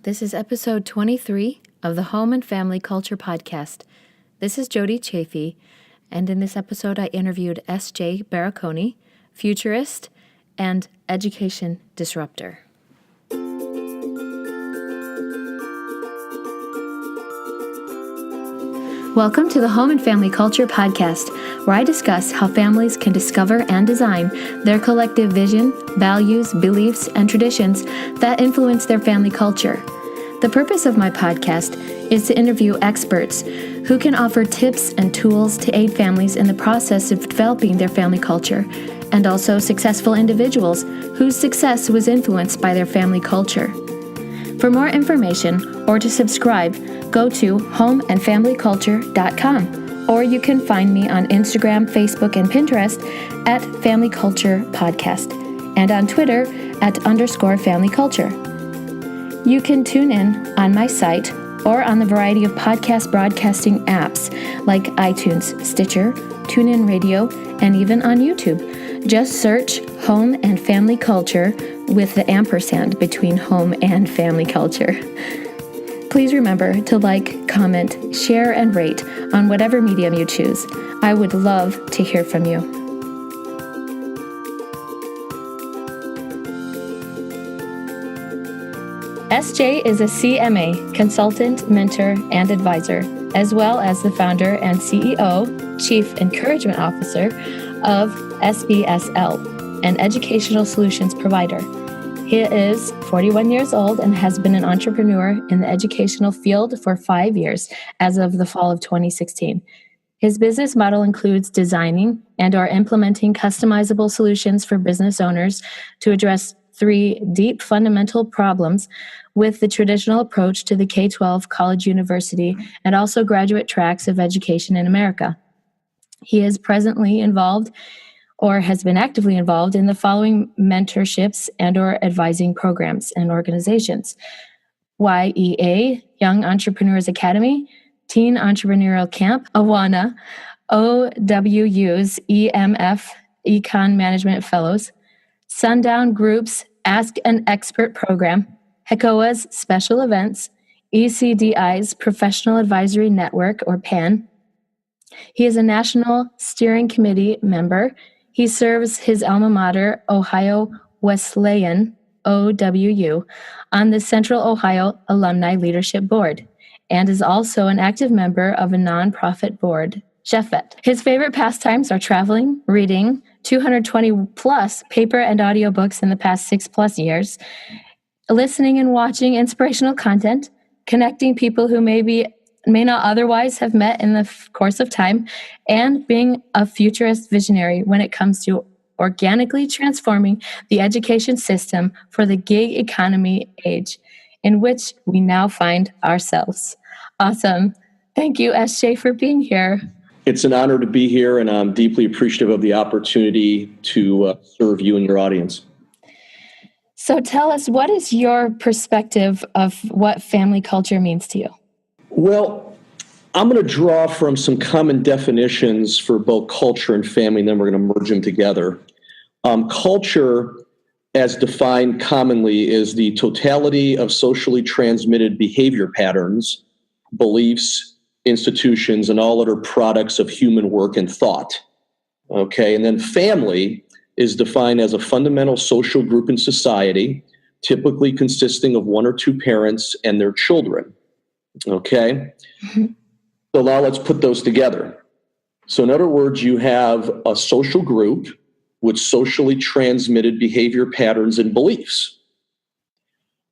This is episode 23 of the Home and Family Culture Podcast. This is Jody Chafee, and in this episode I interviewed S.J. Barakony, futurist and education disruptor. Welcome to the Home and Family Culture Podcast, where I discuss how families can discover and design their collective vision, values, beliefs, and traditions that influence their family culture. The purpose of my podcast is to interview experts who can offer tips and tools to aid families in the process of developing their family culture, and also successful individuals whose success was influenced by their family culture. For more information or to subscribe, go to homeandfamilyculture.com, or you can find me on Instagram, Facebook, and Pinterest at Family Culture Podcast, and on Twitter at _Family Culture. You can tune in on my site or on the variety of podcast broadcasting apps like iTunes, Stitcher, TuneIn Radio, and even on YouTube. Just search Home and Family Culture with the ampersand between home and family culture. Please remember to like, comment, share, and rate on whatever medium you choose. I would love to hear from you. SJ is a CMA, consultant, mentor, and advisor, as well as the founder and CEO, Chief Encouragement Officer of SBSL, an educational solutions provider. He is 41 years old and has been an entrepreneur in the educational field for 5 years as of the fall of 2016. His business model includes designing and/or implementing customizable solutions for business owners to address 3 deep fundamental problems with the traditional approach to the K-12 college university and also graduate tracks of education in America. He is presently involved or has been actively involved in the following mentorships and/or advising programs and organizations: YEA, Young Entrepreneurs Academy, Teen Entrepreneurial Camp, AWANA, OWU's EMF, Econ Mgmt Fellows, Sundown Group's Ask an Expert Program, HECOA's Special Events, ECDI's Professional Advisory Network, or PAN. He is a National Steering Committee member. He serves his alma mater, Ohio Wesleyan, OWU, on the Central Ohio Alumni Leadership Board, and is also an active member of a nonprofit board, ChefVet. His favorite pastimes are traveling, reading 220 plus paper and audio books in the past 6+ years, listening and watching inspirational content, connecting people who may not otherwise have met in the course of time, and being a futurist visionary when it comes to organically transforming the education system for the gig economy age in which we now find ourselves. Awesome. Thank you, SJ, for being here. It's an honor to be here, and I'm deeply appreciative of the opportunity to serve you and your audience. So tell us, what is your perspective of what family culture means to you? Well, I'm going to draw from some common definitions for both culture and family, and then we're going to merge them together. Culture, as defined commonly, is the totality of socially transmitted behavior patterns, beliefs, institutions, and all other products of human work and thought. Okay, and then family is defined as a fundamental social group in society, typically consisting of 1 or 2 parents and their children. Okay? Mm-hmm. So now let's put those together. So in other words, you have a social group with socially transmitted behavior patterns and beliefs.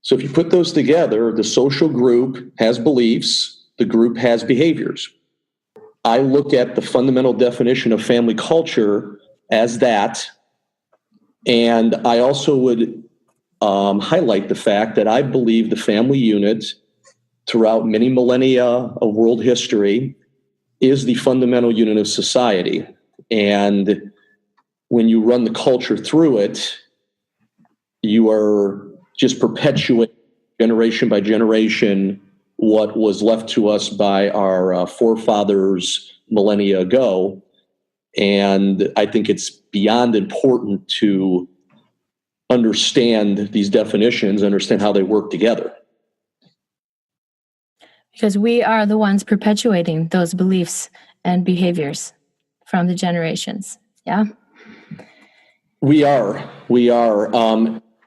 So if you put those together, the social group has beliefs, the group has behaviors. I look at the fundamental definition of family culture as that, and I also would highlight the fact that I believe the family unit throughout many millennia of world history is the fundamental unit of society. And when you run the culture through it, you are just perpetuating generation by generation what was left to us by our forefathers millennia ago. And I think it's beyond important to understand these definitions, understand how they work together. Because we are the ones perpetuating those beliefs and behaviors from the generations. Yeah. We are.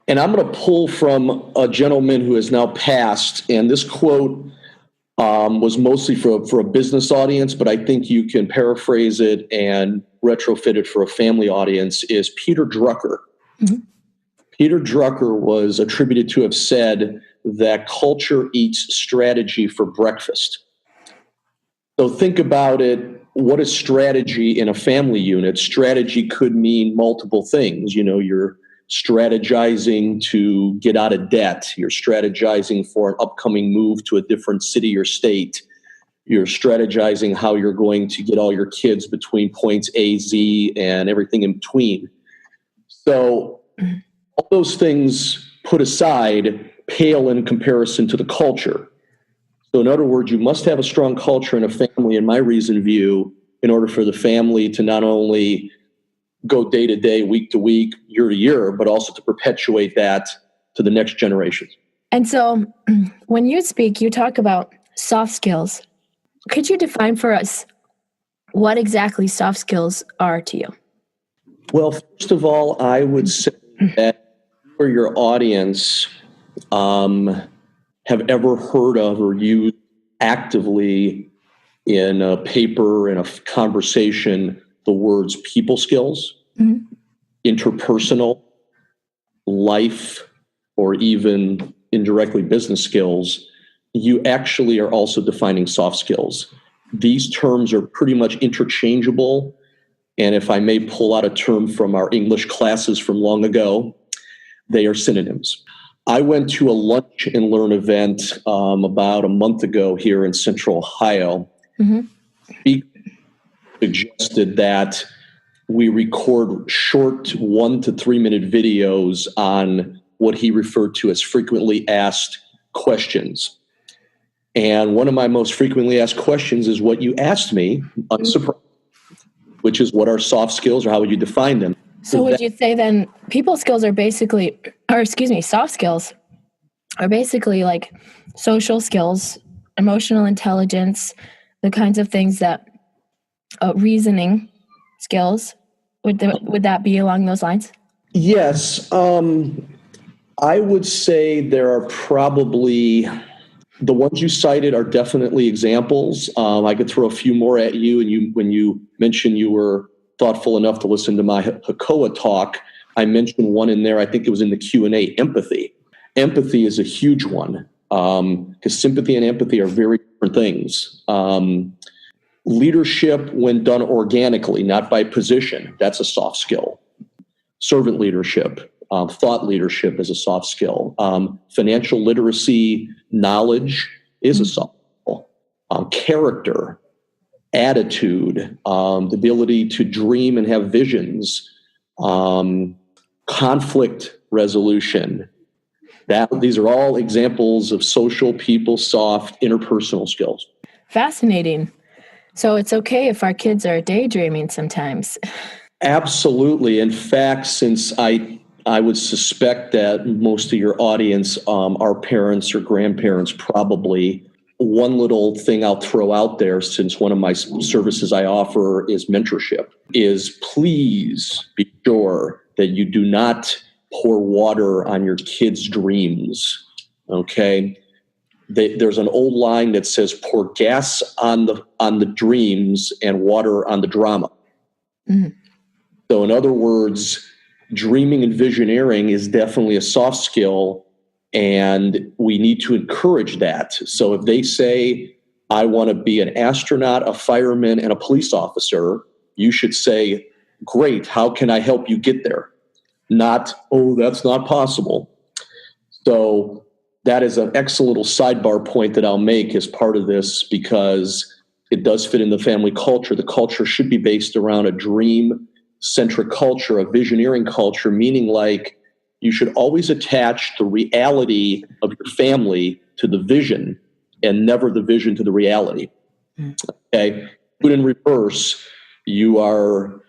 And I'm going to pull from a gentleman who has now passed, and this quote was mostly for a business audience, but I think you can paraphrase it and retrofit it for a family audience, is Peter Drucker. Mm-hmm. Peter Drucker was attributed to have said that culture eats strategy for breakfast. So think about it. What is strategy in a family unit? Strategy could mean multiple things. You're strategizing to get out of debt. You're strategizing for an upcoming move to a different city or state. You're strategizing how you're going to get all your kids between points A, Z, and everything in between. So all those things put aside pale in comparison to the culture. So in other words, you must have a strong culture in a family, in my reasoned view, in order for the family to not only go day to day, week to week, year to year, but also to perpetuate that to the next generation. And so when you speak, you talk about soft skills. Could you define for us what exactly soft skills are to you? Well, first of all, I would say that for your audience have ever heard of or used actively in a paper, in a conversation, the words people skills, mm-hmm. interpersonal, life, or even indirectly business skills, you actually are also defining soft skills. These terms are pretty much interchangeable. And if I may pull out a term from our English classes from long ago, they are synonyms. I went to a lunch and learn event about a month ago here in Central Ohio. Mm-hmm. He suggested that we record short 1 to 3 minute videos on what he referred to as frequently asked questions. And one of my most frequently asked questions is what you asked me, unsurprised, which is what are soft skills, or how would you define them? So would you say then people skills are basically, soft skills are basically like social skills, emotional intelligence, the kinds of things that reasoning skills, would that be along those lines? Yes. I would say there are probably, the ones you cited are definitely examples. I could throw a few more at you, and when you mentioned you were thoughtful enough to listen to my HECOA talk, I mentioned one in there. I think it was in the Q&A, empathy. Empathy is a huge one because sympathy and empathy are very different things. Leadership, when done organically, not by position, that's a soft skill. Servant leadership, thought leadership is a soft skill. Financial literacy, knowledge is a soft skill. Character, attitude, the ability to dream and have visions, conflict resolution. These are all examples of social, people, soft, interpersonal skills. Fascinating. So it's okay if our kids are daydreaming sometimes. Absolutely. In fact, since I would suspect that most of your audience are parents or grandparents, probably, one little thing I'll throw out there, since one of my services I offer is mentorship, is please be sure that you do not pour water on your kids' dreams, okay? There's an old line that says, pour gas on the dreams and water on the drama. Mm-hmm. So in other words, dreaming and visioneering is definitely a soft skill, and we need to encourage that. So if they say, I want to be an astronaut, a fireman, and a police officer, you should say, great, how can I help you get there? Not, oh, that's not possible. So that is an excellent little sidebar point that I'll make as part of this, because it does fit in the family culture. The culture should be based around a dream-centric culture, a visioneering culture, meaning like you should always attach the reality of your family to the vision and never the vision to the reality. Okay? Put in reverse, you are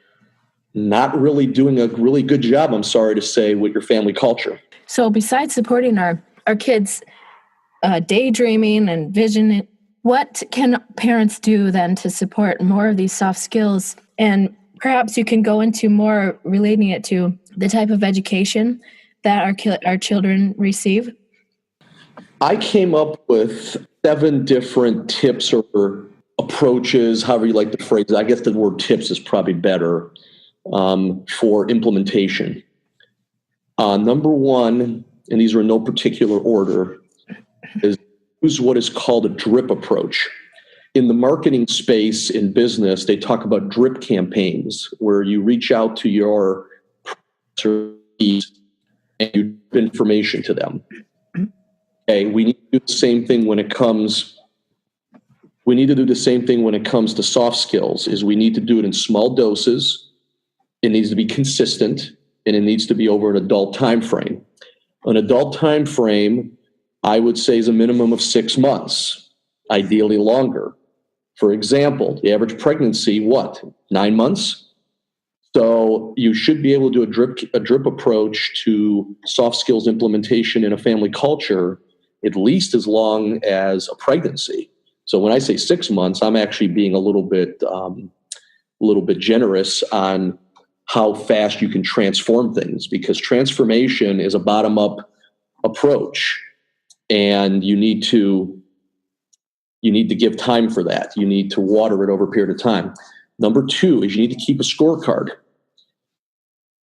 not really doing a really good job, I'm sorry to say, with your family culture. So besides supporting our kids' daydreaming and What can parents do then to support more of these soft skills? And perhaps you can go into more relating it to the type of education that our children receive. I came up with 7 different tips or approaches, however you like to phrase it. I guess the word tips is probably better for implementation. Number 1, and these are in no particular order, is use what is called a drip approach. In the marketing space in business, they talk about drip campaigns, where you reach out to your and you give information to them. Okay, we need to do the same thing when it comes. We need to do the same thing when it comes to soft skills. Is we need to do it in small doses. It needs to be consistent, and it needs to be over an adult time frame. An adult time frame, I would say, is a minimum of 6 months, ideally longer. For example, the average pregnancy, 9 months? So you should be able to do a drip approach to soft skills implementation in a family culture at least as long as a pregnancy. So when I say 6 months, I'm actually being a little bit generous on how fast you can transform things, because transformation is a bottom-up approach, and you need to give time for that. You need to water it over a period of time. Number 2 is you need to keep a scorecard.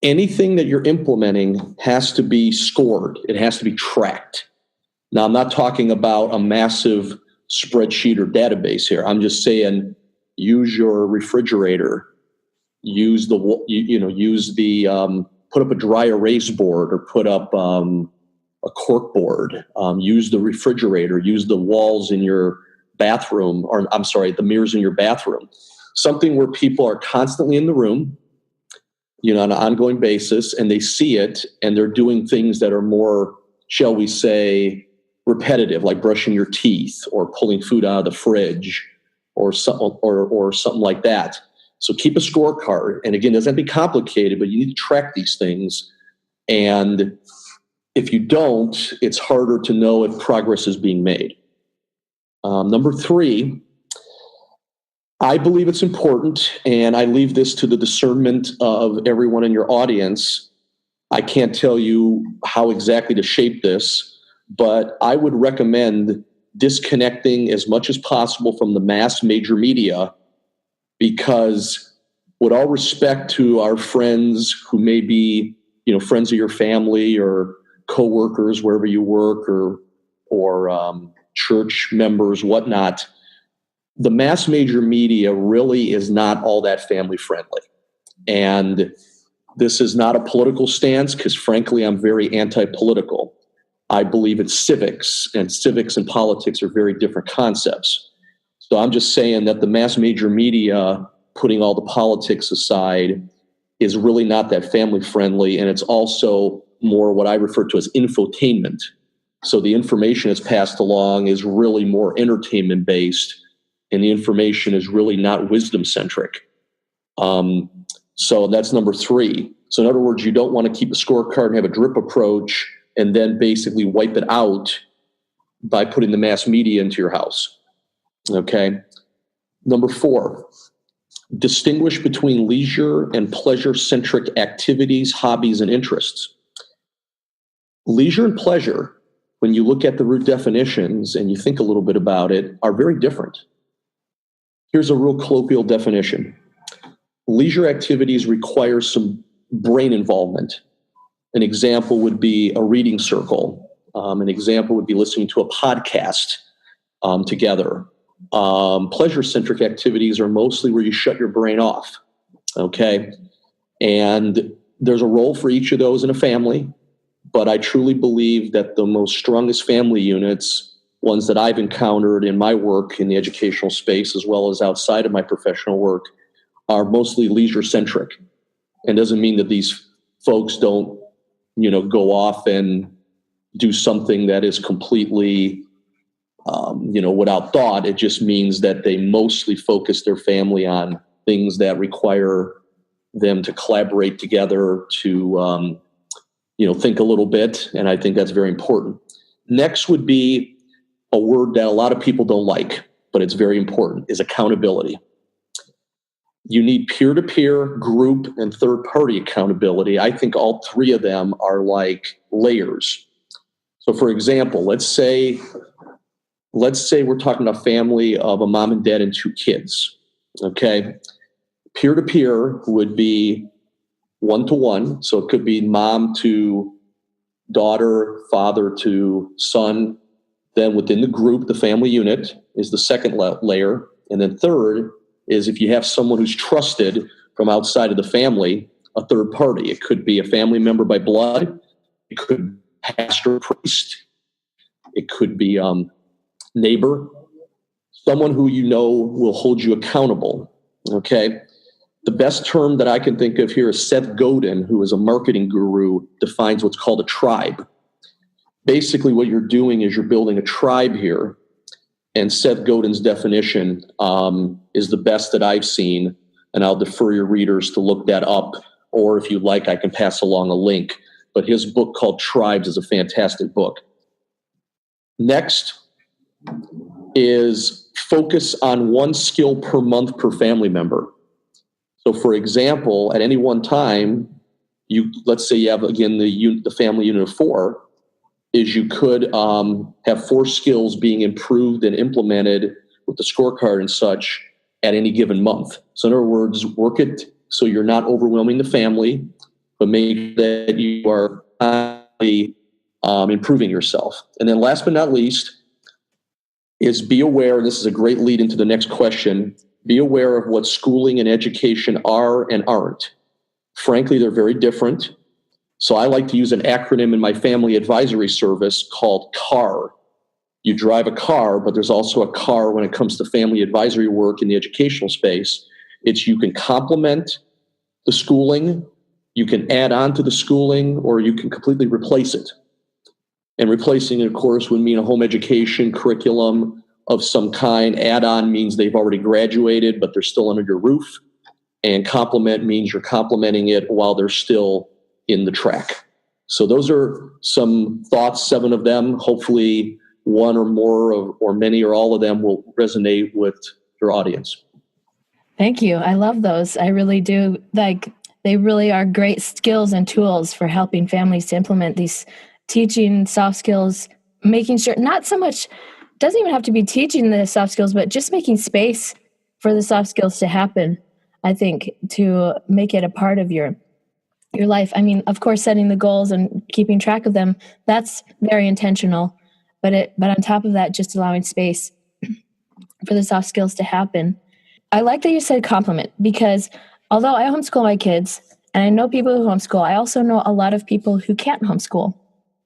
Anything that you're implementing has to be scored. It has to be tracked. Now, I'm not talking about a massive spreadsheet or database here. I'm just saying, use your refrigerator, put up a dry erase board, or put up a cork board. Use the refrigerator, use the walls in your bathroom, the mirrors in your bathroom. Something where people are constantly in the room, on an ongoing basis, and they see it, and they're doing things that are more, shall we say, repetitive, like brushing your teeth or pulling food out of the fridge or something like that. So keep a scorecard. And again, it doesn't have to be complicated, but you need to track these things. And if you don't, it's harder to know if progress is being made. Number 3, I believe it's important, and I leave this to the discernment of everyone in your audience. I can't tell you how exactly to shape this, but I would recommend disconnecting as much as possible from the mass major media, because with all respect to our friends who may be, friends of your family or coworkers wherever you work, or church members, whatnot, the mass major media really is not all that family friendly. And this is not a political stance, because frankly, I'm very anti-political. I believe in civics, and civics and politics are very different concepts. So I'm just saying that the mass major media, putting all the politics aside, is really not that family friendly. And it's also more what I refer to as infotainment. So the information that's passed along is really more entertainment based, and the information is really not wisdom centric. So that's number 3. So in other words, you don't want to keep a scorecard and have a drip approach and then basically wipe it out by putting the mass media into your house. Okay. Number 4, distinguish between leisure and pleasure-centric activities, hobbies, and interests. Leisure and pleasure, when you look at the root definitions and you think a little bit about it, are very different. Here's a real colloquial definition. Leisure activities require some brain involvement. An example would be a reading circle. An example would be listening to a podcast together. Pleasure-centric activities are mostly where you shut your brain off, okay? And there's a role for each of those in a family, but I truly believe that the most strongest family units, ones that I've encountered in my work in the educational space as well as outside of my professional work, are mostly leisure-centric. And doesn't mean that these folks don't, go off and do something that is completely without thought. It just means that they mostly focus their family on things that require them to collaborate together, to, think a little bit. And I think that's very important. Next would be a word that a lot of people don't like, but it's very important, is accountability. You need peer-to-peer, group, and third-party accountability. I think all three of them are like layers. So for example, let's say we're talking about a family of a mom and dad and 2 kids, okay? Peer-to-peer would be one-to-one, so it could be mom to daughter, father to son. Then within the group, the family unit is the second layer. And then third is if you have someone who's trusted from outside of the family, a third party. It could be a family member by blood. It could be pastor, priest. It could be neighbor, someone who you know will hold you accountable, okay? The best term that I can think of here is Seth Godin, who is a marketing guru, defines what's called a tribe. Basically, what you're doing is you're building a tribe here, and Seth Godin's definition is the best that I've seen, and I'll defer your readers to look that up, or if you'd like, I can pass along a link. But his book called Tribes is a fantastic book. Next is focus on one skill per month per family member. So for example, at any one time, let's say you have, again, the family unit of 4, is you could have 4 skills being improved and implemented with the scorecard and such at any given month. So in other words, work it so you're not overwhelming the family, but make that you are improving yourself. And then last but not least is be aware, and this is a great lead into the next question, be aware of what schooling and education are and aren't. Frankly, they're very different. So I like to use an acronym in my family advisory service called CAR. You drive a car, but there's also a CAR when it comes to family advisory work in the educational space. It's you can complement the schooling, you can add on to the schooling, or you can completely replace it. And replacing it, of course, would mean a home education curriculum of some kind. Add-on means they've already graduated, but they're still under your roof. And complement means you're complementing it while they're still in the track. So those are some thoughts, 7 of them. Hopefully one or more or many or all of them will resonate with your audience. Thank you. I love those. I really do. They really are great skills and tools for helping families to implement these teaching soft skills, making sure not so much, doesn't even have to be teaching the soft skills, but just making space for the soft skills to happen, I think, to make it a part of your life. I mean, of course, setting the goals and keeping track of them, that's very intentional. But on top of that, just allowing space for the soft skills to happen. I like that you said compliment, because although I homeschool my kids, and I know people who homeschool, I also know a lot of people who can't homeschool.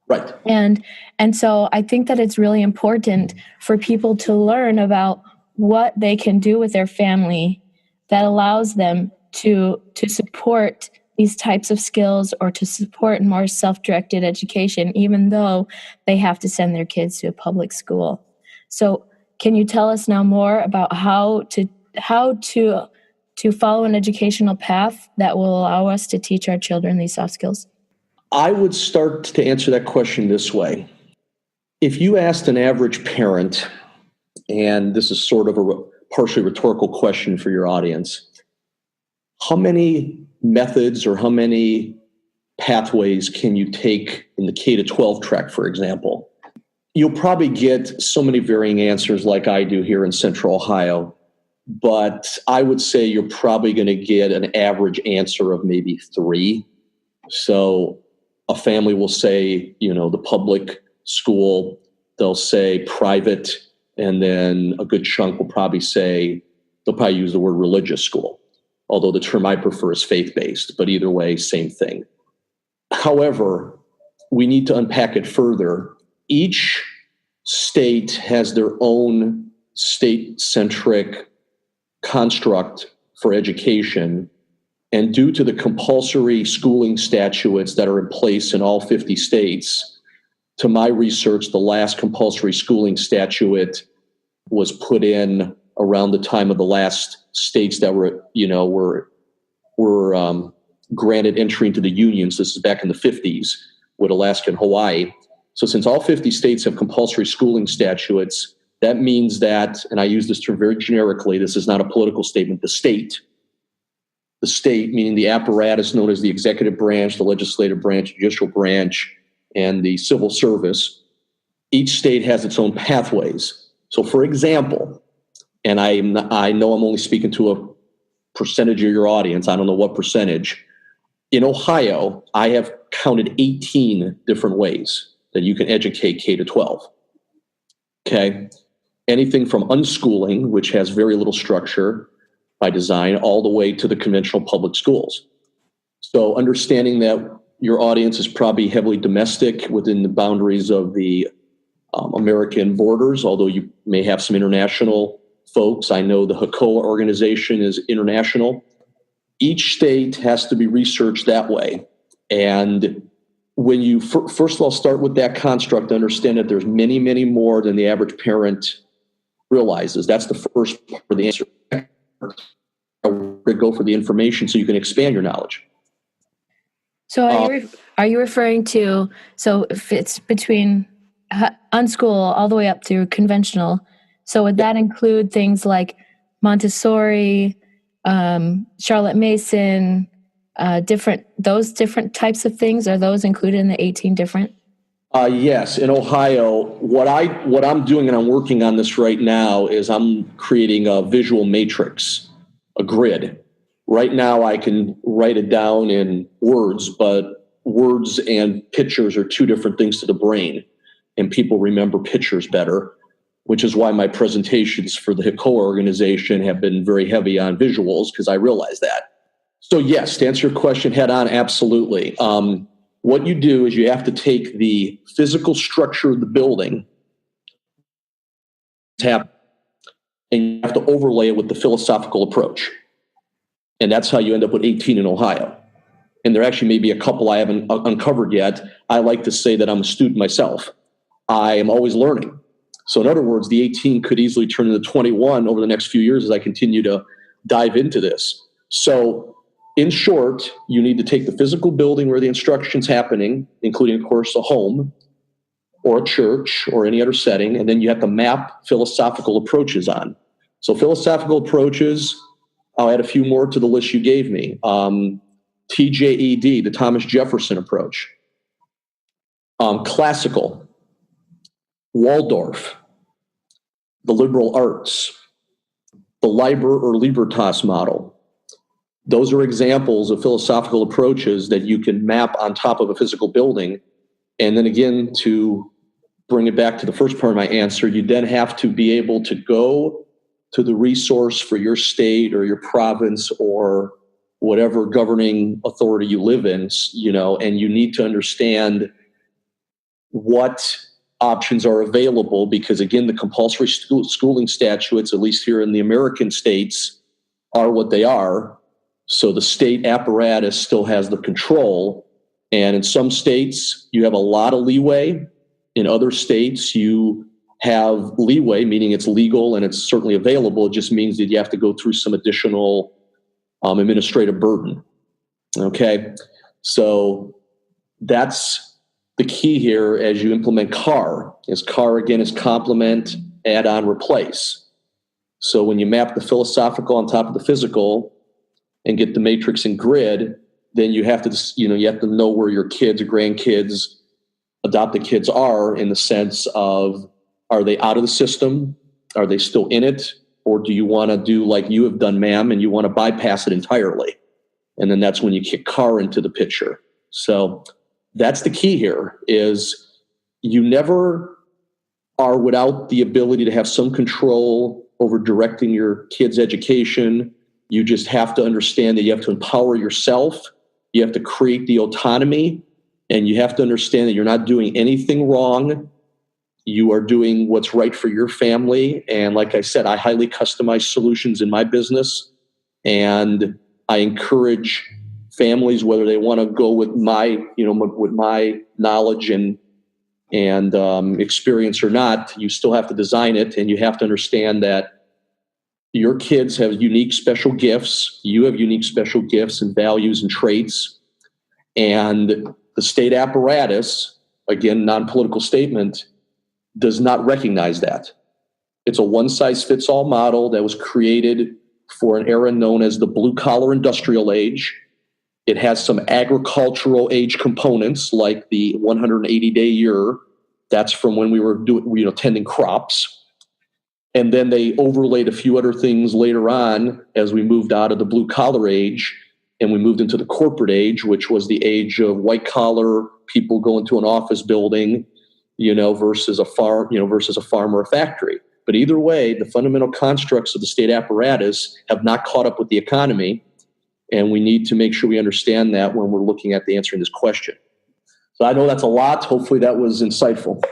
Right. And so I think that it's really important for people to learn about what they can do with their family that allows them to support these types of skills or to support more self-directed education, even though they have to send their kids to a public school. So can you tell us now more about how to follow an educational path that will allow us to teach our children these soft skills? I would start to answer that question this way. If you asked an average parent, and this is sort of a partially rhetorical question for your audience, how many methods or how many pathways can you take in the K-12 track, for example? You'll probably get so many varying answers like I do here in Central Ohio, but I would say you're probably going to get an average answer of maybe 3. So a family will say, the public school, they'll say private, and then a good chunk will probably say, they'll probably use the word religious school, although the term I prefer is faith-based, but either way, same thing. However, we need to unpack it further. Each state has their own state-centric construct for education. And due to the compulsory schooling statutes that are in place in all 50 states, to my research, the last compulsory schooling statute was put in around the time of the last states that were granted entry into the unions. This is back in the 50s with Alaska and Hawaii. So since all 50 states have compulsory schooling statutes, That means that, and I use this term very generically, this is not a political statement, the state, meaning the apparatus known as the executive branch, the legislative branch, judicial branch, and the civil service, each state has its own pathways. So for example, and I know I'm only speaking to a percentage of your audience, I don't know what percentage. In Ohio, I have counted 18 different ways that you can educate K to 12. Okay? Anything from unschooling, which has very little structure by design, all the way to the conventional public schools. So understanding that your audience is probably heavily domestic within the boundaries of the American borders, although you may have some international folks. I know the HECOA organization is international. Each state has to be researched that way. And when you first of all start with that construct, understand that there's many, many more than the average parent realizes. That's the first part of the answer. Go for the information so you can expand your knowledge. So are you referring to, so if it's between unschool all the way up to conventional, so would that include things like Montessori, Charlotte Mason, those different types of things? Are those included in the 18 different? Yes, in Ohio, what I'm doing, and I'm working on this right now, is I'm creating a visual matrix, a grid. Right now, I can write it down in words, but words and pictures are two different things to the brain, and people remember pictures better, which is why my presentations for the HECOA organization have been very heavy on visuals, because I realize that. So yes, to answer your question head on, absolutely. What you do is you have to take the physical structure of the building and you have to overlay it with the philosophical approach. And that's how you end up with 18 in Ohio. And there actually may be a couple I haven't uncovered yet. I like to say that I'm a student myself. I am always learning. So in other words, the 18 could easily turn into 21 over the next few years as I continue to dive into this. So in short, you need to take the physical building where the instruction's happening, including, of course, a home or a church or any other setting, and then you have to map philosophical approaches on. So philosophical approaches, I'll add a few more to the list you gave me. TJED, the Thomas Jefferson approach. Classical, Waldorf, the liberal arts, the Liber or Libertas model. Those are examples of philosophical approaches that you can map on top of a physical building. And then again, to bring it back to the first part of my answer, you then have to be able to go to the resource for your state or your province or whatever governing authority you live in, and you need to understand what options are available, because again, the compulsory schooling statutes, at least here in the American states, are what they are. So the state apparatus still has the control. And in some states, you have a lot of leeway. In other states, you have leeway, meaning it's legal and it's certainly available. It just means that you have to go through some additional administrative burden. Okay? So that's the key here as you implement CAR. Is CAR, again, is complement, add on, replace. So when you map the philosophical on top of the physical and get the matrix and grid, then you have to, you have to know where your kids, grandkids, adopted kids are, in the sense of, are they out of the system? Are they still in it? Or do you want to do like you have done, ma'am, and you want to bypass it entirely? And then that's when you kick CAR into the picture. So that's the key here, is you never are without the ability to have some control over directing your kids' education. You just have to understand that you have to empower yourself. You have to create the autonomy, and you have to understand that you're not doing anything wrong. You are doing what's right for your family. And like I said, I highly customize solutions in my business, and I encourage families, whether they want to go with my, with my knowledge and experience or not, you still have to design it, and you have to understand that your kids have unique special gifts. You have unique special gifts and values and traits. And the state apparatus, again, non-political statement, does not recognize that. It's a one-size-fits-all model that was created for an era known as the blue-collar industrial age. It has some agricultural age components like the 180-day year. That's from when we were tending crops. And then they overlaid a few other things later on as we moved out of the blue-collar age and we moved into the corporate age, which was the age of white-collar people going to an office building, versus a farm or a factory. But either way, the fundamental constructs of the state apparatus have not caught up with the economy, and we need to make sure we understand that when we're looking at answering this question. So I know that's a lot. Hopefully that was insightful.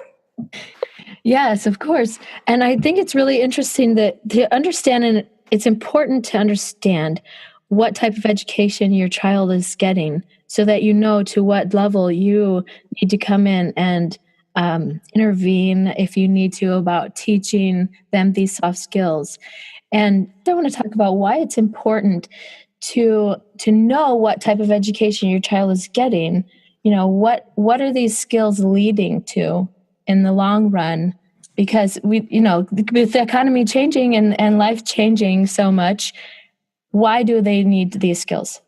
Yes, of course. And I think it's really interesting that to understand, and it's important to understand what type of education your child is getting so that you know to what level you need to come in and intervene if you need to about teaching them these soft skills. And I want to talk about why it's important to know what type of education your child is getting. What are these skills leading to in the long run? Because with the economy changing and life changing so much, why do they need these skills?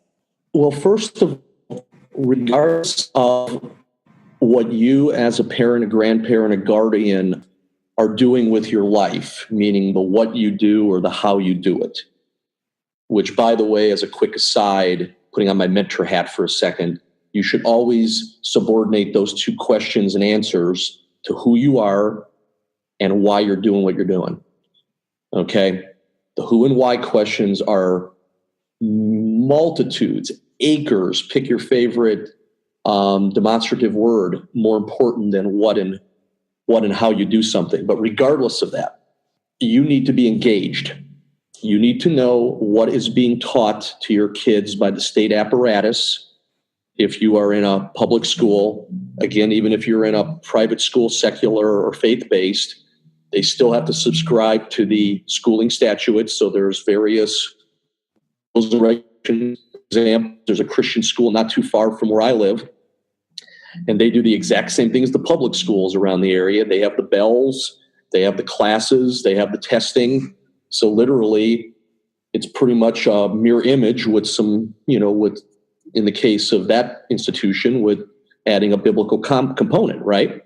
Well, first of all, regardless of what you as a parent, a grandparent, a guardian are doing with your life, meaning the what you do or the how you do it, which, by the way, as a quick aside, putting on my mentor hat for a second, you should always subordinate those two questions and answers to who you are and why you're doing what you're doing. Okay? The who and why questions are multitudes, acres, pick your favorite demonstrative word, more important than what and how you do something. But regardless of that, you need to be engaged. You need to know what is being taught to your kids by the state apparatus. If you are in a public school, again, even if you're in a private school, secular or faith-based, they still have to subscribe to the schooling statutes. So there's various rules and regulations. For example, there's a Christian school not too far from where I live, and they do the exact same thing as the public schools around the area. They have the bells, they have the classes, they have the testing. So literally, it's pretty much a mirror image with some, with, in the case of that institution, with adding a biblical component, right?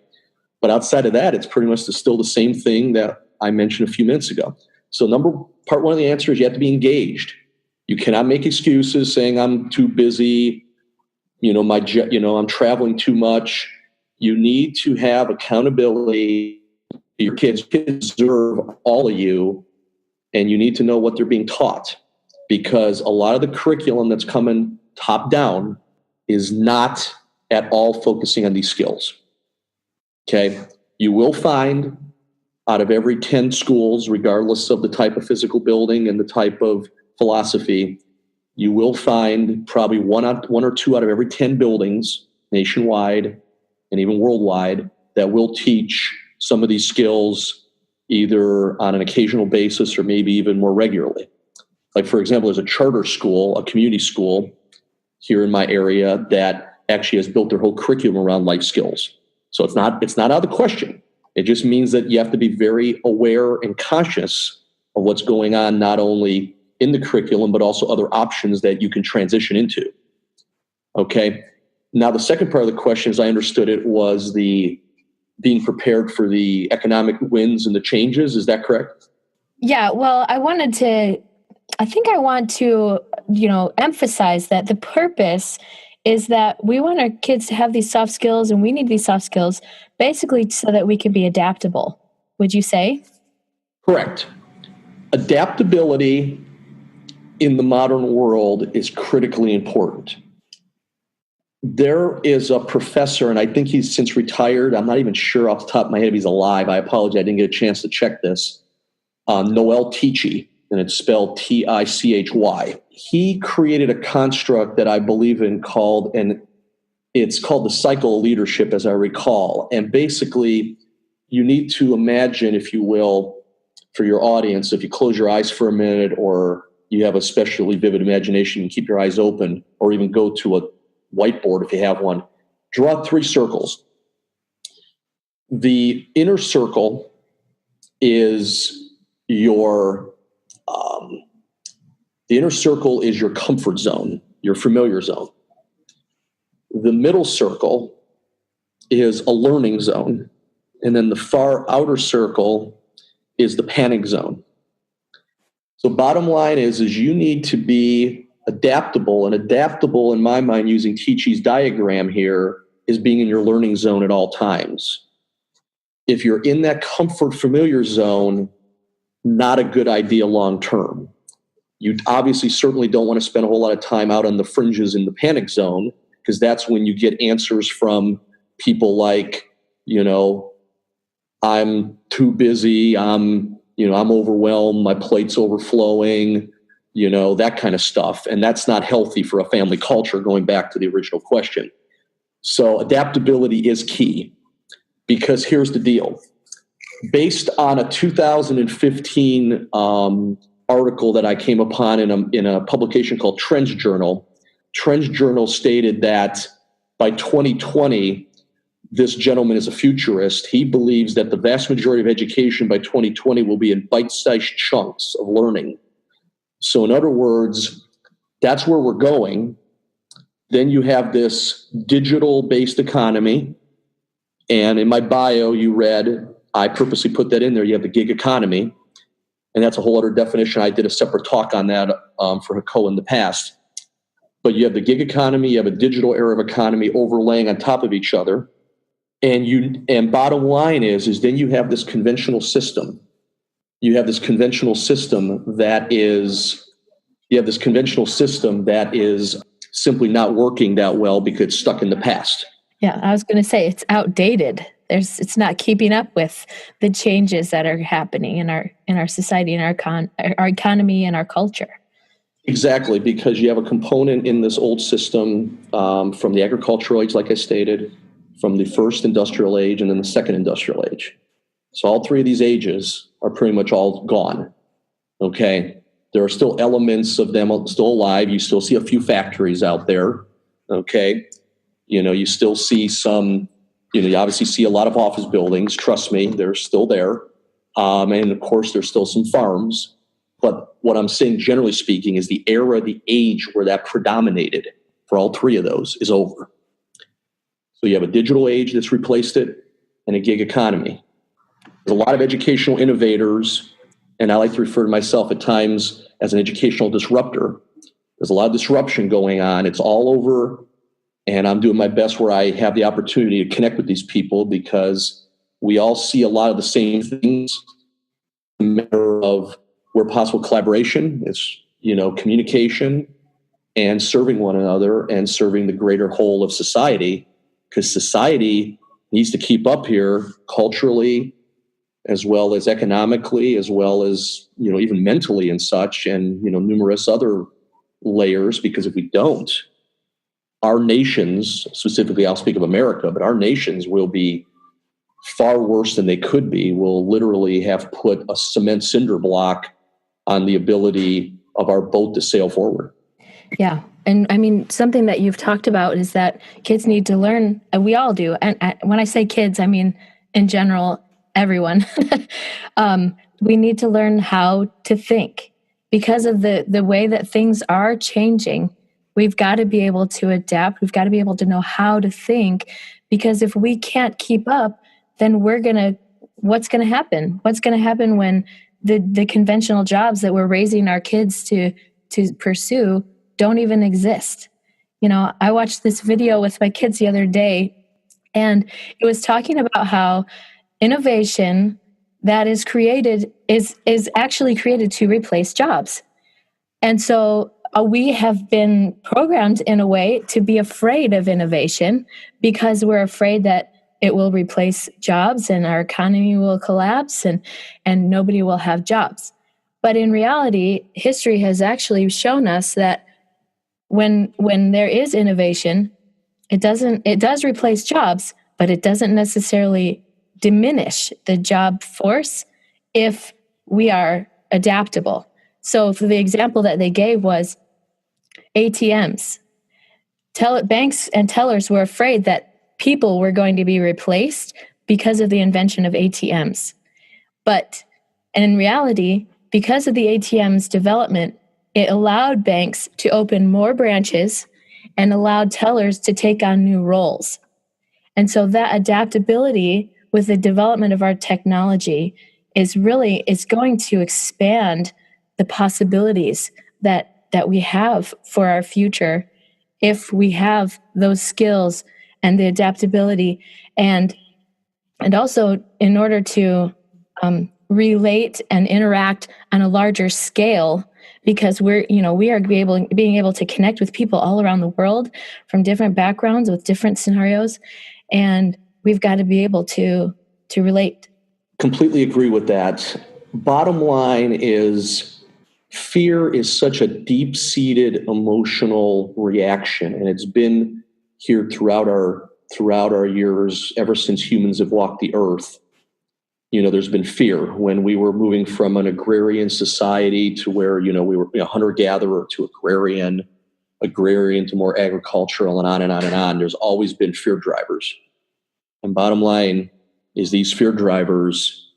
But outside of that, it's pretty much still the same thing that I mentioned a few minutes ago. So part one of the answer is you have to be engaged. You cannot make excuses saying I'm too busy, I'm traveling too much. You need to have accountability. Your kids deserve all of you, and you need to know what they're being taught, because a lot of the curriculum that's coming top down is not at all focusing on these skills. Okay, you will find out of every 10 schools, regardless of the type of physical building and the type of philosophy, you will find probably one or two out of every 10 buildings nationwide and even worldwide that will teach some of these skills either on an occasional basis or maybe even more regularly. Like, for example, there's a charter school, a community school here in my area that actually has built their whole curriculum around life skills. So it's not out of the question. It just means that you have to be very aware and conscious of what's going on, not only in the curriculum, but also other options that you can transition into. Okay. Now, the second part of the question, as I understood it, was the being prepared for the economic winds and the changes. Is that correct? Yeah. Well, I want to emphasize that the purpose is that we want our kids to have these soft skills, and we need these soft skills basically so that we can be adaptable. Would you say? Correct. Adaptability in the modern world is critically important. There is a professor, and I think he's since retired. I'm not even sure off the top of my head if he's alive. I apologize. I didn't get a chance to check this. Noel Tichy, and it's spelled Tichy. He created a construct that I believe in and it's called the cycle of leadership, as I recall. And basically, you need to imagine, if you will, for your audience, if you close your eyes for a minute, or you have a especially vivid imagination, you can keep your eyes open, or even go to a whiteboard if you have one. Draw 3 circles. The inner circle is your the inner circle is your comfort zone, your familiar zone. The middle circle is a learning zone. And then the far outer circle is the panic zone. So bottom line is you need to be adaptable, and adaptable in my mind, using Tichy's diagram here, is being in your learning zone at all times. If you're in that comfort familiar zone, not a good idea long term. You obviously certainly don't want to spend a whole lot of time out on the fringes in the panic zone, because that's when you get answers from people like, I'm too busy, I'm overwhelmed, my plate's overflowing, that kind of stuff. And that's not healthy for a family culture, going back to the original question. So adaptability is key, because here's the deal. Based on a 2015 article that I came upon in a publication called Trends Journal stated that by 2020, this gentleman is a futurist. He believes that the vast majority of education by 2020 will be in bite-sized chunks of learning. So in other words, that's where we're going. Then you have this digital-based economy. And in my bio, you read, I purposely put that in there, you have the gig economy. And that's a whole other definition. I did a separate talk on that for HECOA in the past. But you have the gig economy, you have a digital era of economy overlaying on top of each other. And bottom line is then you have this conventional system. You have this conventional system that is simply not working that well because it's stuck in the past. Yeah, I was going to say it's outdated. It's not keeping up with the changes that are happening in our society, in our economy, and our culture. Exactly, because you have a component in this old system from the agricultural age, like I stated, from the first industrial age, and then the second industrial age. So all three of these ages are pretty much all gone. Okay, there are still elements of them still alive. You still see a few factories out there. Okay, you still see some. You obviously see a lot of office buildings. Trust me, they're still there. And of course, there's still some farms. But what I'm saying, generally speaking, is the age where that predominated for all three of those is over. So you have a digital age that's replaced it, and a gig economy. There's a lot of educational innovators, and I like to refer to myself at times as an educational disruptor. There's a lot of disruption going on. It's all over. And I'm doing my best where I have the opportunity to connect with these people, because we all see a lot of the same things. A matter of where possible collaboration, it's, communication and serving one another and serving the greater whole of society, because society needs to keep up here culturally, as well as economically, as well as, even mentally and such, and, numerous other layers, because if we don't, our nations, specifically I'll speak of America, but our nations will be far worse than they could be. Will literally have put a cement cinder block on the ability of our boat to sail forward. Yeah. And I mean, something that you've talked about is that kids need to learn, and we all do. And when I say kids, I mean, in general, everyone. We need to learn how to think, because of the way that things are changing. We've got to be able to adapt. We've got to be able to know how to think, because if we can't keep up, then what's going to happen? What's going to happen when the conventional jobs that we're raising our kids to pursue don't even exist? I watched this video with my kids the other day, and it was talking about how innovation that is created is actually created to replace jobs. And so we have been programmed in a way to be afraid of innovation, because we're afraid that it will replace jobs and our economy will collapse and nobody will have jobs. But in reality, history has actually shown us that when there is innovation, it does replace jobs, but it doesn't necessarily diminish the job force if we are adaptable. So for the example that they gave was ATMs. Banks and tellers were afraid that people were going to be replaced because of the invention of ATMs. But And in reality, because of the ATM's development, it allowed banks to open more branches and allowed tellers to take on new roles. And so that adaptability with the development of our technology is going to expand the possibilities that we have for our future if we have those skills and the adaptability, and also in order to relate and interact on a larger scale, because we are being able to connect with people all around the world from different backgrounds with different scenarios, and we've got to be able to relate. Completely agree with that. Bottom line is, fear is such a deep-seated emotional reaction, and it's been here throughout our years, ever since humans have walked the earth. There's been fear when we were moving from an agrarian society to where, we were hunter-gatherer to agrarian to more agricultural, and on and on and on. There's always been fear drivers. And bottom line is, these fear drivers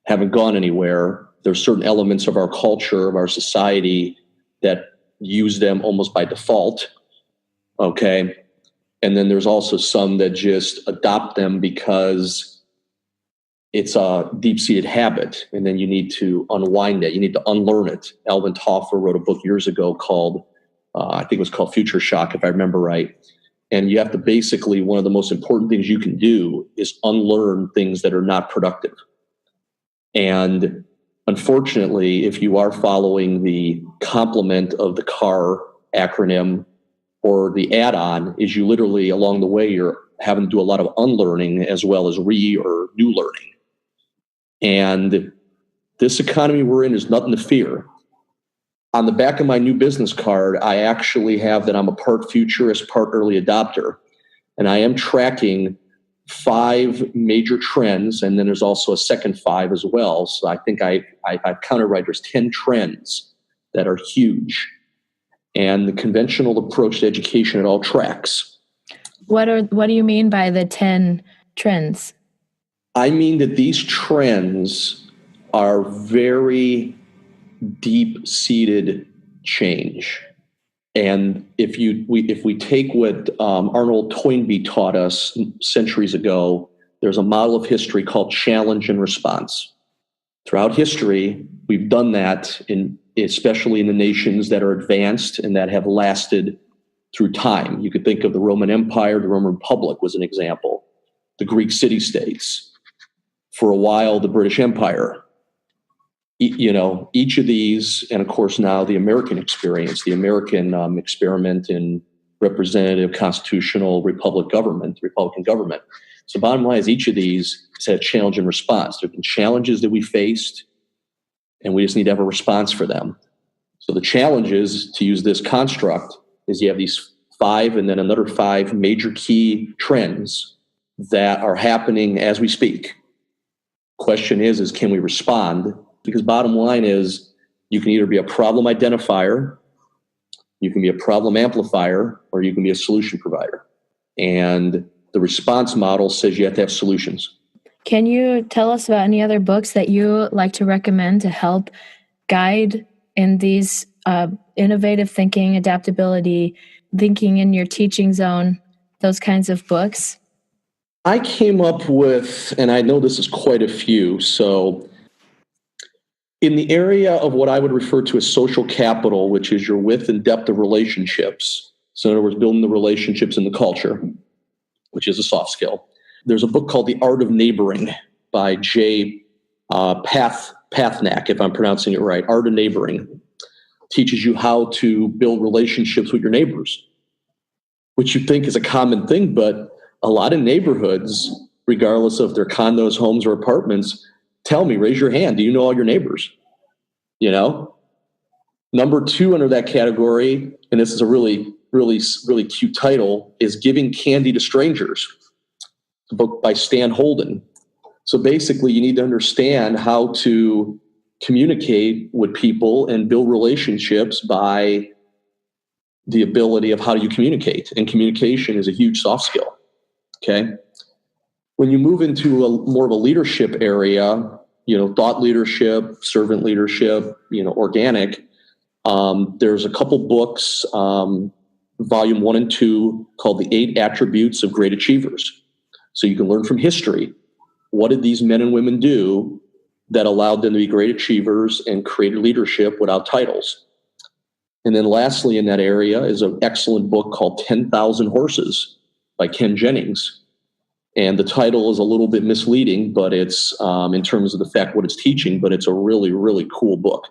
haven't gone anywhere. There's certain elements of our culture, of our society, that use them almost by default. Okay. And then there's also some that just adopt them because it's a deep-seated habit, and then you need to unwind it. You need to unlearn it. Alvin Toffler wrote a book years ago called, I think it was called Future Shock, if I remember right. And you have to basically, one of the most important things you can do is unlearn things that are not productive. And unfortunately, if you are following the complement of the CAR acronym, or the add-on, is you literally, along the way, you're having to do a lot of unlearning as well as or new learning. And this economy we're in is nothing to fear. On the back of my new business card, I actually have that I'm a part futurist, part early adopter. And I am tracking 5 major trends, and then there's also a second 5 as well. So I think I've counted right, there's 10 trends that are huge. And the conventional approach to education, it all tracks. What do you mean by the 10 trends? I mean that these trends are very deep-seated change. And if we take what Arnold Toynbee taught us centuries ago, there's a model of history called challenge and response. Throughout history, we've done that, especially in the nations that are advanced and that have lasted through time. You could think of the Roman Empire. The Roman Republic was an example. The Greek city-states. For a while, the British Empire. Each of these, and of course now the American experience, the American experiment in representative constitutional Republican government. So bottom line is, each of these has had challenge and response. There have been challenges that we faced, and we just need to have a response for them. So the challenges, to use this construct, is you have these 5 and then another 5 major key trends that are happening as we speak. Question is can we respond? Because bottom line is, you can either be a problem identifier, you can be a problem amplifier, or you can be a solution provider. And the response model says you have to have solutions. Can you tell us about any other books that you like to recommend to help guide in these innovative thinking, adaptability, thinking in your teaching zone, those kinds of books? I came up with, and I know this is quite a few, so in the area of what I would refer to as social capital, which is your width and depth of relationships. So in other words, building the relationships in the culture, which is a soft skill. There's a book called The Art of Neighboring by Jay Pathnak, if I'm pronouncing it right. Art of Neighboring teaches you how to build relationships with your neighbors, which you think is a common thing, but a lot of neighborhoods, regardless of their condos, homes, or apartments, tell me, raise your hand. Do you know all your neighbors? Number 2 under that category, and this is a really, really, really cute title, is Giving Candy to Strangers, a book by Stan Holden. So basically, you need to understand how to communicate with people and build relationships by the ability of how you communicate. And communication is a huge soft skill. Okay. When you move into more of a leadership area, thought leadership, servant leadership, organic, there's a couple books, volume 1 and 2, called The 8 Attributes of Great Achievers. So you can learn from history. What did these men and women do that allowed them to be great achievers and created leadership without titles? And then lastly, in that area is an excellent book called 10,000 Horses by Ken Jennings. And the title is a little bit misleading, but it's in terms of the fact what it's teaching, but it's a really, really cool book.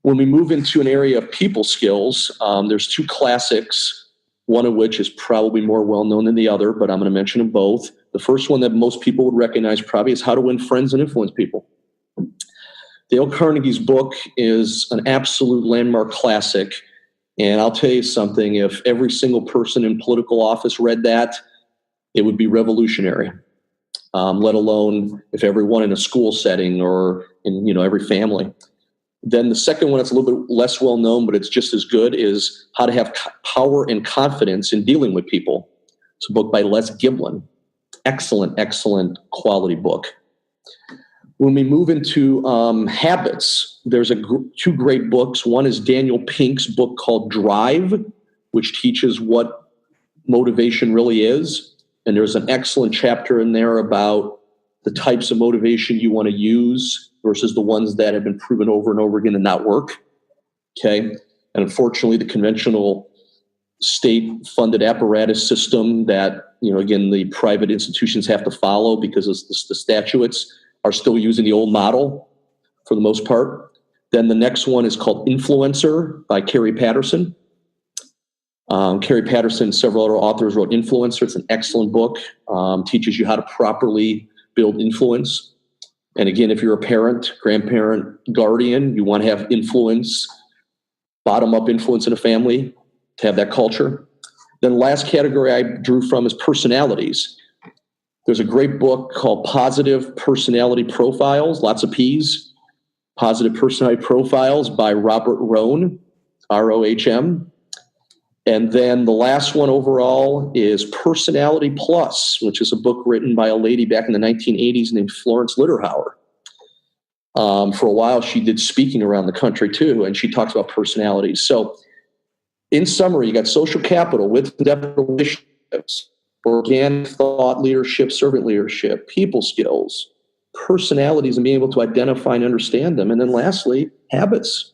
When we move into an area of people skills, there's 2 classics, one of which is probably more well-known than the other, but I'm going to mention them both. The first one that most people would recognize probably is How to Win Friends and Influence People. Dale Carnegie's book is an absolute landmark classic. And I'll tell you something, if every single person in political office read that, it would be revolutionary, let alone if everyone in a school setting or in every family. Then the second one that's a little bit less well known, but it's just as good, is How to Have Power and Confidence in Dealing with People. It's a book by Les Giblin. Excellent, excellent quality book. When we move into habits, there's 2 great books. One is Daniel Pink's book called Drive, which teaches what motivation really is. And there's an excellent chapter in there about the types of motivation you want to use versus the ones that have been proven over and over again to not work. Okay. And unfortunately, the conventional state-funded apparatus system that, again, the private institutions have to follow because of the statutes are still using the old model for the most part. Then the next one is called Influencer by Carrie Patterson. Carrie Patterson and several other authors wrote Influencer. It's an excellent book. Teaches you how to properly build influence. And again, if you're a parent, grandparent, guardian, you want to have influence, bottom-up influence in a family to have that culture. Then last category I drew from is personalities. There's a great book called Positive Personality Profiles, lots of P's, Positive Personality Profiles by Robert Rohn, R-O-H-M. And then the last one overall is Personality Plus, which is a book written by a lady back in the 1980s named Florence Litterhauer. For a while, she did speaking around the country too, and she talks about personalities. So in summary, you got social capital with depth relationships, organic thought leadership, servant leadership, people skills, personalities, and being able to identify and understand them. And then lastly, habits.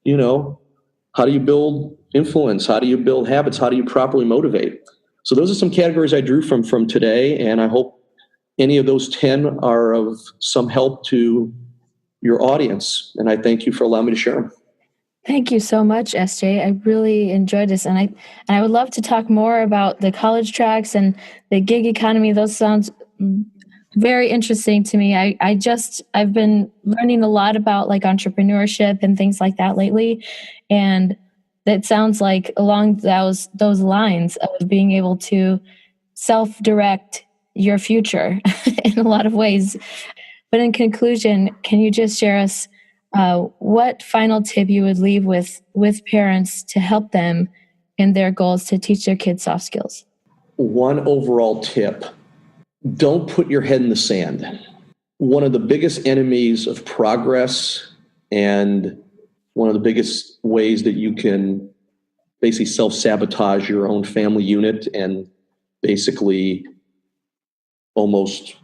How do you build influence? How do you build habits? How do you properly motivate? So those are some categories I drew from today, and I hope any of those 10 are of some help to your audience. And I thank you for allowing me to share them. Thank you so much, SJ. I really enjoyed this, and I would love to talk more about the college tracks and the gig economy. Those sounds very interesting to me. I've been learning a lot about like entrepreneurship and things like that lately, and it sounds like along those lines of being able to self-direct your future in a lot of ways. But in conclusion, can you just share us what final tip you would leave with parents to help them in their goals to teach their kids soft skills? One overall tip: don't put your head in the sand. One of the biggest enemies of progress and one of the biggest ways that you can basically self-sabotage your own family unit and basically almost,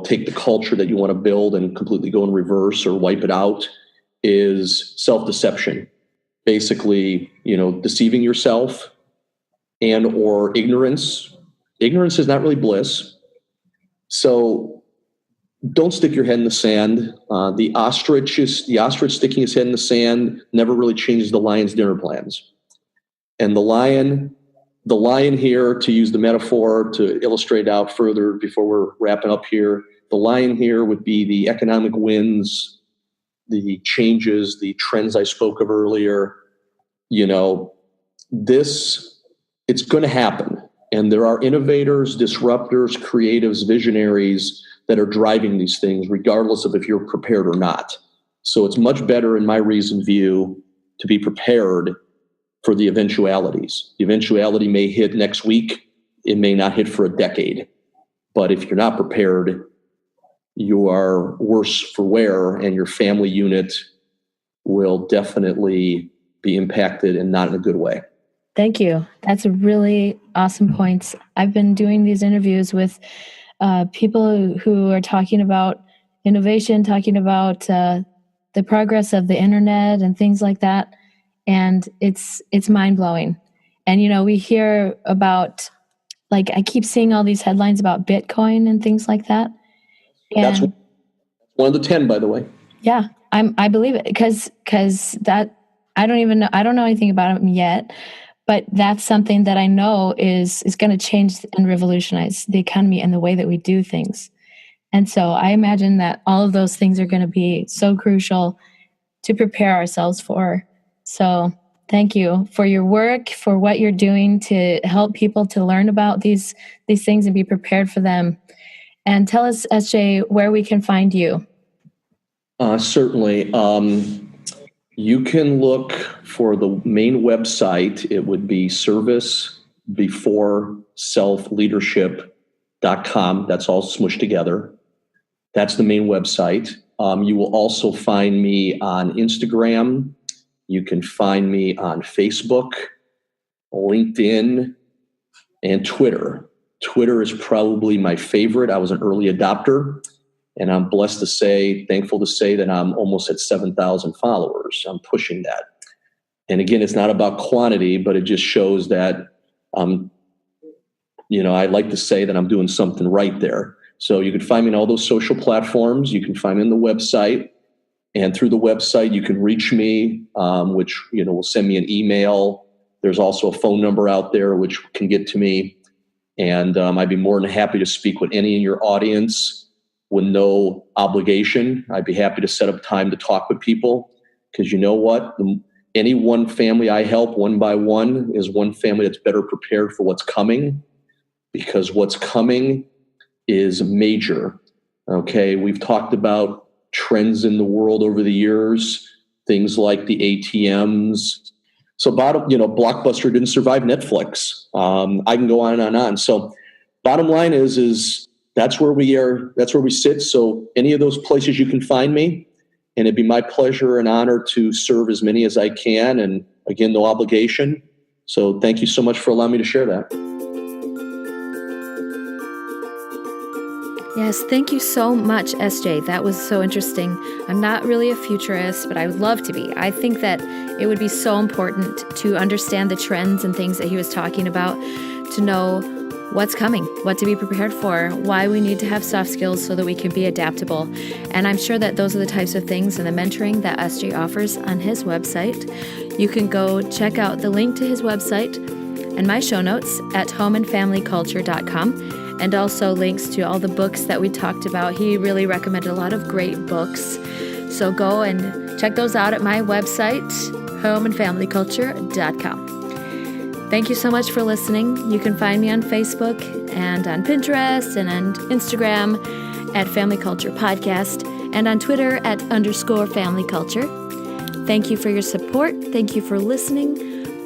take the culture that you want to build and completely go in reverse or wipe it out is self-deception. Basically, deceiving yourself and or ignorance. Ignorance is not really bliss. So don't stick your head in the sand. The ostrich sticking his head in the sand never really changes the lion's dinner plans. And the lion here, to use the metaphor to illustrate out further before we're wrapping up here, the lion here would be the economic winds, the changes, the trends I spoke of earlier. It's going to happen. And there are innovators, disruptors, creatives, visionaries that are driving these things, regardless of if you're prepared or not. So it's much better, in my reasoned view, to be prepared for the eventualities. The eventuality may hit next week. It may not hit for a decade. But if you're not prepared, you are worse for wear, and your family unit will definitely be impacted and not in a good way. Thank you. That's a really awesome point. I've been doing these interviews with people who are talking about innovation, talking about the progress of the internet and things like that, and it's mind-blowing. And we hear about, like, I keep seeing all these headlines about Bitcoin and things like that. That's one of the 10, by the way. Yeah, I believe it because that I don't know anything about it yet, but that's something that I know is going to change and revolutionize the economy and the way that we do things. And so I imagine that all of those things are going to be so crucial to prepare ourselves for. So thank you for your work, for what you're doing to help people to learn about these things and be prepared for them. And tell us, SJ, where we can find you. Certainly. You can look for the main website. It would be servicebeforeselfleadership.com. That's all smushed together. That's the main website. You will also find me on Instagram. You can find me on Facebook, LinkedIn, and Twitter. Twitter is probably my favorite. I was an early adopter, and I'm thankful to say that I'm almost at 7,000 followers. I'm pushing that. And again, it's not about quantity, but it just shows that, I like to say that I'm doing something right there. So you can find me on all those social platforms. You can find me on the website. And through the website, you can reach me, which, will send me an email. There's also a phone number out there which can get to me. And I'd be more than happy to speak with any in your audience with no obligation. I'd be happy to set up time to talk with people, because you know what? Any one family I help one by one is one family that's better prepared for what's coming, because what's coming is major. Okay, we've talked about trends in the world over the years, things like the ATMs. So Blockbuster didn't survive Netflix. I can go on and on. So bottom line is that's where we are. That's where we sit. So any of those places you can find me, and it'd be my pleasure and honor to serve as many as I can. And again, no obligation. So thank you so much for allowing me to share that. Yes, thank you so much, SJ. That was so interesting. I'm not really a futurist, but I would love to be. I think that it would be so important to understand the trends and things that he was talking about, to know what's coming, what to be prepared for, why we need to have soft skills so that we can be adaptable. And I'm sure that those are the types of things and the mentoring that SJ offers on his website. You can go check out the link to his website and my show notes at homeandfamilyculture.com. And also links to all the books that we talked about. He really recommended a lot of great books. So go and check those out at my website, homeandfamilyculture.com. Thank you so much for listening. You can find me on Facebook and on Pinterest and on Instagram at Family Culture Podcast, and on Twitter at _Family Culture. Thank you for your support. Thank you for listening.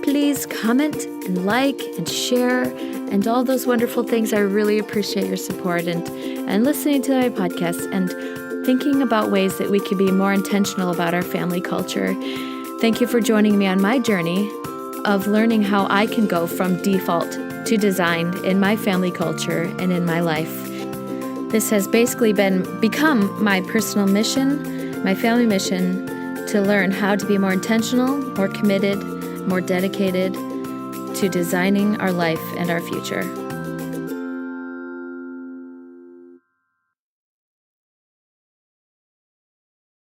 Please comment and like and share and all those wonderful things. I really appreciate your support and listening to my podcast and thinking about ways that we can be more intentional about our family culture. Thank you for joining me on my journey of learning how I can go from default to design in my family culture and in my life. This has basically become my personal mission, my family mission, to learn how to be more intentional, more committed, more dedicated to designing our life and our future.